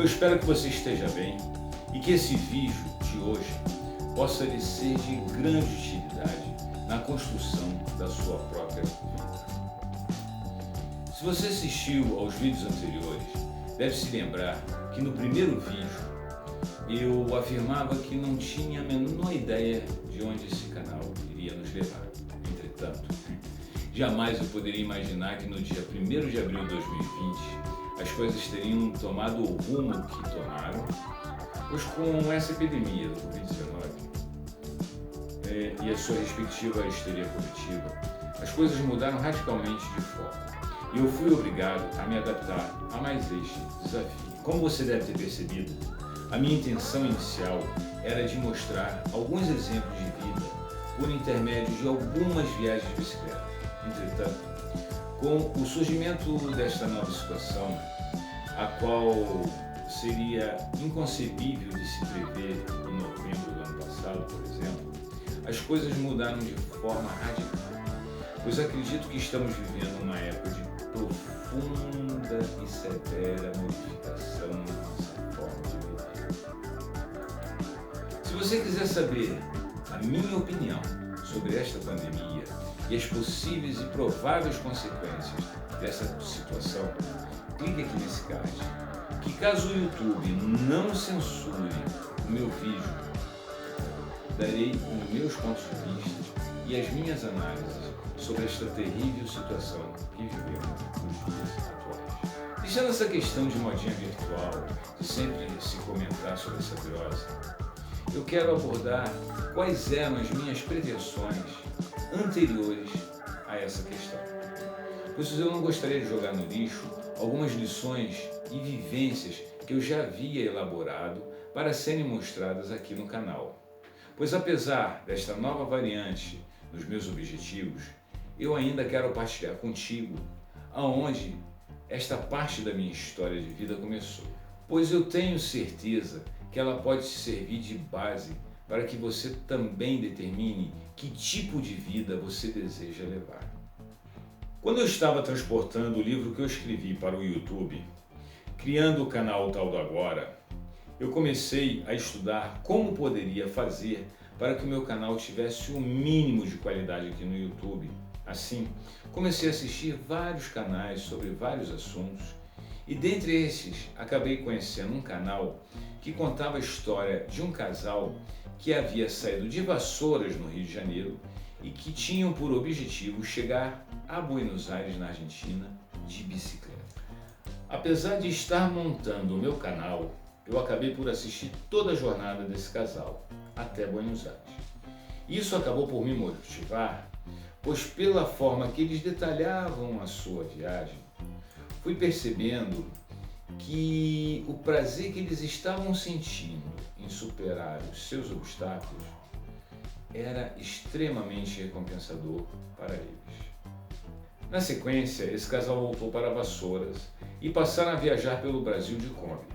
espero que você esteja bem e que esse vídeo de hoje possa lhe ser de grande utilidade na construção da sua própria vida. Se você assistiu aos vídeos anteriores, deve se lembrar que no primeiro vídeo eu afirmava que não tinha a menor ideia de onde esse canal iria nos levar. Entretanto, jamais eu poderia imaginar que no dia 1º de abril de 2020 as coisas teriam tomado o rumo que tomaram, pois com essa epidemia do Covid-19 e a sua respectiva histeria coletiva, as coisas mudaram radicalmente de foco e eu fui obrigado a me adaptar a mais este desafio. Como você deve ter percebido, a minha intenção inicial era de mostrar alguns exemplos de vida por intermédio de algumas viagens de bicicleta. Entretanto, com o surgimento desta nova situação, a qual seria inconcebível de se prever em novembro do ano passado, por exemplo, as coisas mudaram de forma radical, pois acredito que estamos vivendo uma época de profunda e severa modificação na nossa forma de viver. Se você quiser saber a minha opinião sobre esta pandemia e as possíveis e prováveis consequências dessa situação, clique aqui nesse card, que caso o YouTube não censure o meu vídeo, darei os meus pontos de vista e as minhas análises sobre esta terrível situação que vivemos nos dias atuais. Deixando essa questão de modinha virtual, de sempre se comentar sobre essa virose, eu quero abordar quais eram as minhas pretensões anteriores a essa questão. Pois eu não gostaria de jogar no lixo algumas lições e vivências que eu já havia elaborado para serem mostradas aqui no canal. Pois apesar desta nova variante dos meus objetivos, eu ainda quero partilhar contigo aonde esta parte da minha história de vida começou. Pois eu tenho certeza que ela pode te servir de base para que você também determine que tipo de vida você deseja levar. Quando eu estava transportando o livro que eu escrevi para o YouTube, criando o canal Tal do Agora, eu comecei a estudar como poderia fazer para que o meu canal tivesse o mínimo de qualidade aqui no YouTube. Assim, comecei a assistir vários canais sobre vários assuntos e dentre esses acabei conhecendo um canal que contava a história de um casal que havia saído de Vassouras, no Rio de Janeiro, e que tinham por objetivo chegar a Buenos Aires, na Argentina, de bicicleta. Apesar de estar montando o meu canal, eu acabei por assistir toda a jornada desse casal, até Buenos Aires. Isso acabou por me motivar, pois pela forma que eles detalhavam a sua viagem, fui percebendo que o prazer que eles estavam sentindo em superar os seus obstáculos era extremamente recompensador para eles. Na sequência, esse casal voltou para Vassouras e passaram a viajar pelo Brasil de Kombi.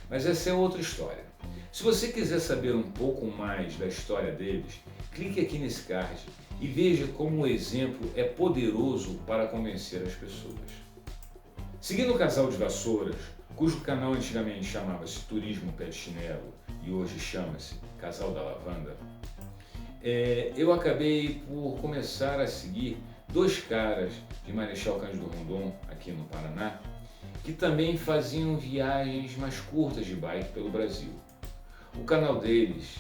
Mas essa é outra história. Se você quiser saber um pouco mais da história deles, clique aqui nesse card e veja como o exemplo é poderoso para convencer as pessoas. Seguindo o casal de Vassouras, cujo canal antigamente chamava-se Turismo Pé de Chinelo e hoje chama-se Casal da Lavanda, eu acabei por começar a seguir dois caras de Marechal Cândido Rondon, aqui no Paraná, que também faziam viagens mais curtas de bike pelo Brasil. O canal deles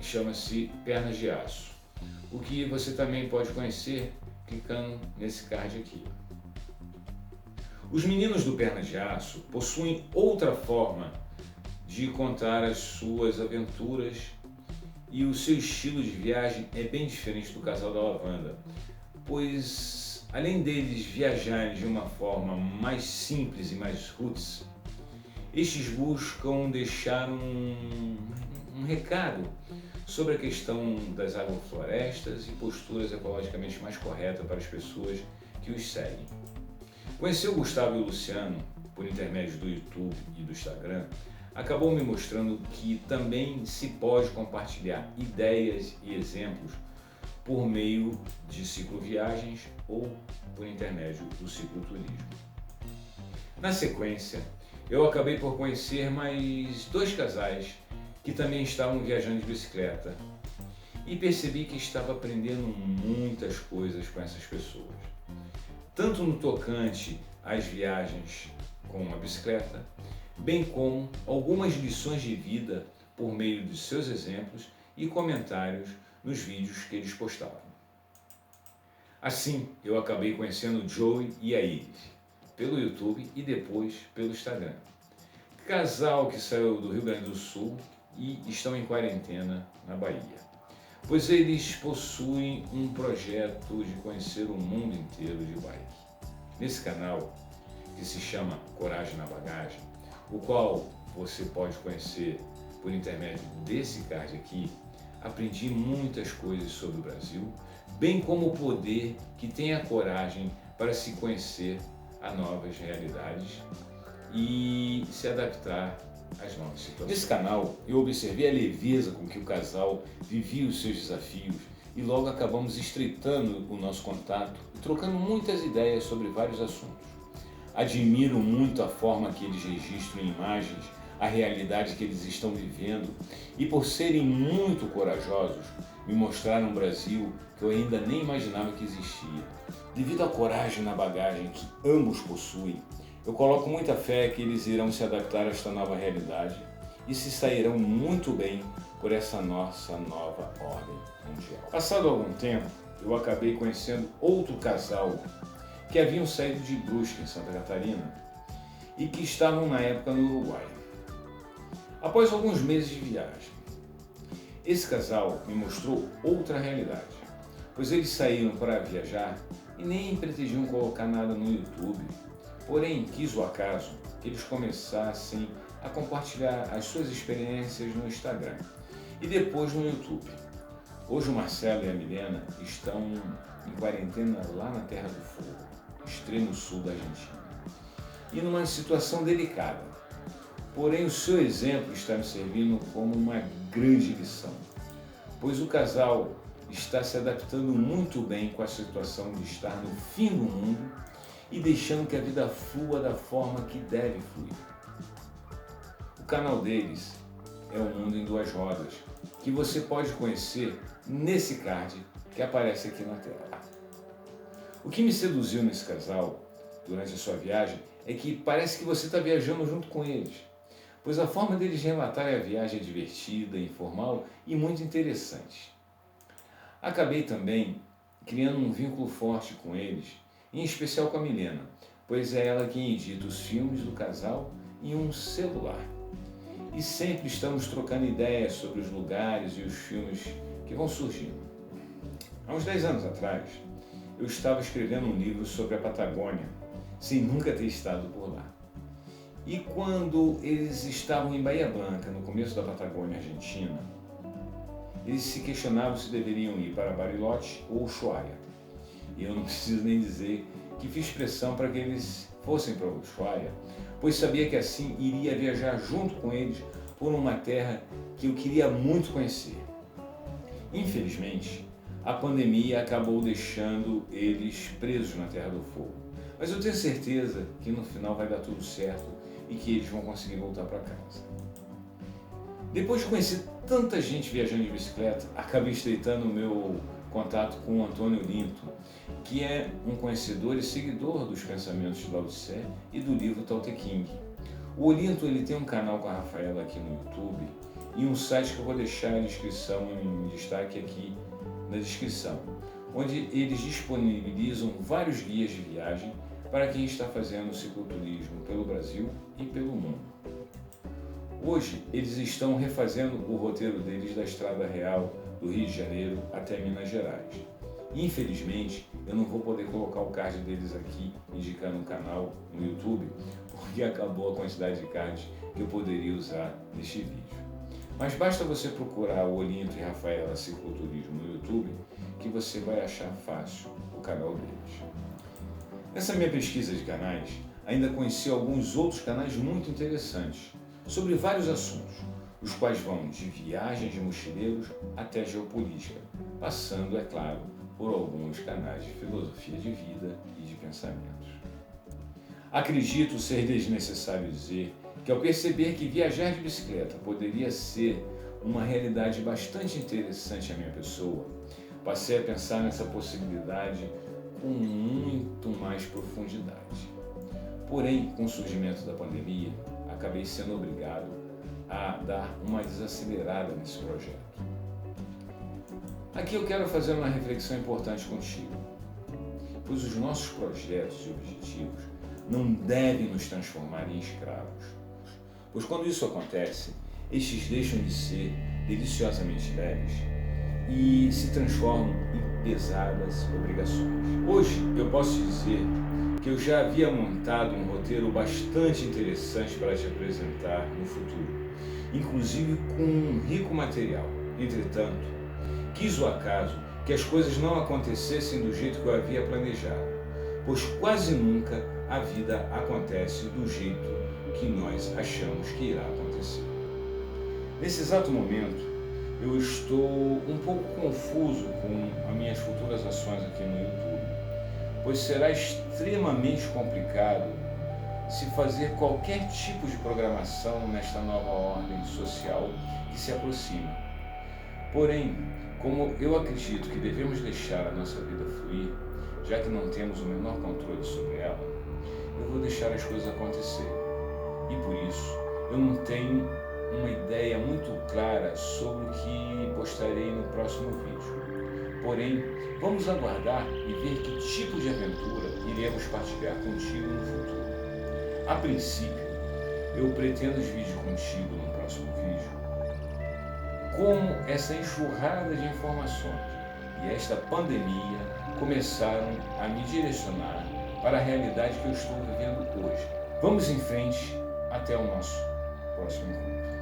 chama-se Pernas de Aço, o que você também pode conhecer clicando nesse card aqui. Os meninos do Pernas de Aço possuem outra forma de contar as suas aventuras e o seu estilo de viagem é bem diferente do Casal da Lavanda, pois além deles viajarem de uma forma mais simples e mais roots, estes buscam deixar um recado sobre a questão das agroflorestas e posturas ecologicamente mais corretas para as pessoas que os seguem. Conhecer o Gustavo e o Luciano por intermédio do YouTube e do Instagram acabou me mostrando que também se pode compartilhar ideias e exemplos por meio de cicloviagens ou por intermédio do cicloturismo. Na sequência, eu acabei por conhecer mais dois casais que também estavam viajando de bicicleta e percebi que estava aprendendo muitas coisas com essas pessoas, tanto no tocante às viagens com uma bicicleta, bem como algumas lições de vida por meio de seus exemplos e comentários nos vídeos que eles postavam. Assim, eu acabei conhecendo o Joey e a Iris, pelo YouTube e depois pelo Instagram. Casal que saiu do Rio Grande do Sul e estão em quarentena na Bahia, pois eles possuem um projeto de conhecer o mundo inteiro de bike. Nesse canal, que se chama Coragem na Bagagem, o qual você pode conhecer por intermédio desse card aqui, aprendi muitas coisas sobre o Brasil, bem como o poder que tem a coragem para se conhecer a novas realidades e se adaptar às novas situações. Nesse canal, eu observei a leveza com que o casal vivia os seus desafios e logo acabamos estreitando o nosso contato e trocando muitas ideias sobre vários assuntos. Admiro muito a forma que eles registram em imagens a realidade que eles estão vivendo e, por serem muito corajosos, me mostraram um Brasil que eu ainda nem imaginava que existia. Devido à coragem na bagagem que ambos possuem, eu coloco muita fé que eles irão se adaptar a esta nova realidade e se sairão muito bem por essa nossa nova ordem mundial. Passado algum tempo, eu acabei conhecendo outro casal que haviam saído de Brusque, em Santa Catarina, e que estavam na época no Uruguai. Após alguns meses de viagem, esse casal me mostrou outra realidade, pois eles saíram para viajar e nem pretendiam colocar nada no YouTube, porém quis o acaso que eles começassem a compartilhar as suas experiências no Instagram e depois no YouTube. Hoje o Marcelo e a Milena estão em quarentena lá na Terra do Fogo, extremo sul da Argentina, e numa situação delicada. Porém, o seu exemplo está me servindo como uma grande lição, pois o casal está se adaptando muito bem com a situação de estar no fim do mundo e deixando que a vida flua da forma que deve fluir. O canal deles é o Mundo em Duas Rodas, que você pode conhecer nesse card que aparece aqui na tela. O que me seduziu nesse casal durante a sua viagem é que parece que você está viajando junto com eles, pois a forma deles relatarem a viagem é divertida, informal e muito interessante. Acabei também criando um vínculo forte com eles, em especial com a Milena, pois é ela quem edita os filmes do casal em um celular. E sempre estamos trocando ideias sobre os lugares e os filmes que vão surgindo. Há uns 10 anos atrás, eu estava escrevendo um livro sobre a Patagônia, sem nunca ter estado por lá. E quando eles estavam em Bahia Blanca, no começo da Patagônia Argentina, eles se questionavam se deveriam ir para Bariloche ou Ushuaia. E eu não preciso nem dizer que fiz pressão para que eles fossem para Ushuaia, pois sabia que assim iria viajar junto com eles por uma terra que eu queria muito conhecer. Infelizmente, a pandemia acabou deixando eles presos na Terra do Fogo, mas eu tenho certeza que no final vai dar tudo certo e que eles vão conseguir voltar para casa. Depois de conhecer tanta gente viajando de bicicleta, acabei estreitando o meu contato com o Antônio Linto, que é um conhecedor e seguidor dos pensamentos de Lao Tse e do livro Tao Te Ching. O Olinto tem um canal com a Rafaela aqui no YouTube e um site que eu vou deixar em descrição, em destaque aqui na descrição, onde eles disponibilizam vários guias de viagem para quem está fazendo cicloturismo pelo Brasil e pelo mundo. Hoje eles estão refazendo o roteiro deles da Estrada Real do Rio de Janeiro até Minas Gerais. Infelizmente, eu não vou poder colocar o card deles aqui, indicando o canal no YouTube, porque acabou a quantidade de cards que eu poderia usar neste vídeo. Mas basta você procurar o Olinto e Rafaela Cicloturismo no YouTube, que você vai achar fácil o canal deles. Nessa minha pesquisa de canais, ainda conheci alguns outros canais muito interessantes, sobre vários assuntos, os quais vão de viagens de mochileiros até geopolítica, passando, é claro, por alguns canais de filosofia de vida e de pensamentos. Acredito ser desnecessário dizer que ao perceber que viajar de bicicleta poderia ser uma realidade bastante interessante à minha pessoa, passei a pensar nessa possibilidade com muito mais profundidade. Porém, com o surgimento da pandemia, acabei sendo obrigado a dar uma desacelerada nesse projeto. Aqui eu quero fazer uma reflexão importante contigo, pois os nossos projetos e objetivos não devem nos transformar em escravos, pois quando isso acontece, estes deixam de ser deliciosamente leves e se transformam em pesadas obrigações. Hoje eu posso te dizer que eu já havia montado um roteiro bastante interessante para te apresentar no futuro, inclusive com um rico material. Entretanto, quis o acaso que as coisas não acontecessem do jeito que eu havia planejado, pois quase nunca a vida acontece do jeito que nós achamos que irá acontecer. Nesse exato momento, eu estou um pouco confuso com as minhas futuras ações aqui no YouTube, pois será extremamente complicado se fazer qualquer tipo de programação nesta nova ordem social que se aproxima. Porém, como eu acredito que devemos deixar a nossa vida fluir, já que não temos o menor controle sobre ela, eu vou deixar as coisas acontecer. E por isso, eu não tenho uma ideia muito clara sobre o que postarei no próximo vídeo. Porém, vamos aguardar e ver que tipo de aventura iremos partilhar contigo no futuro. A princípio, eu pretendo dividir contigo no próximo vídeo como essa enxurrada de informações e esta pandemia começaram a me direcionar para a realidade que eu estou vivendo hoje. Vamos em frente até o nosso próximo encontro.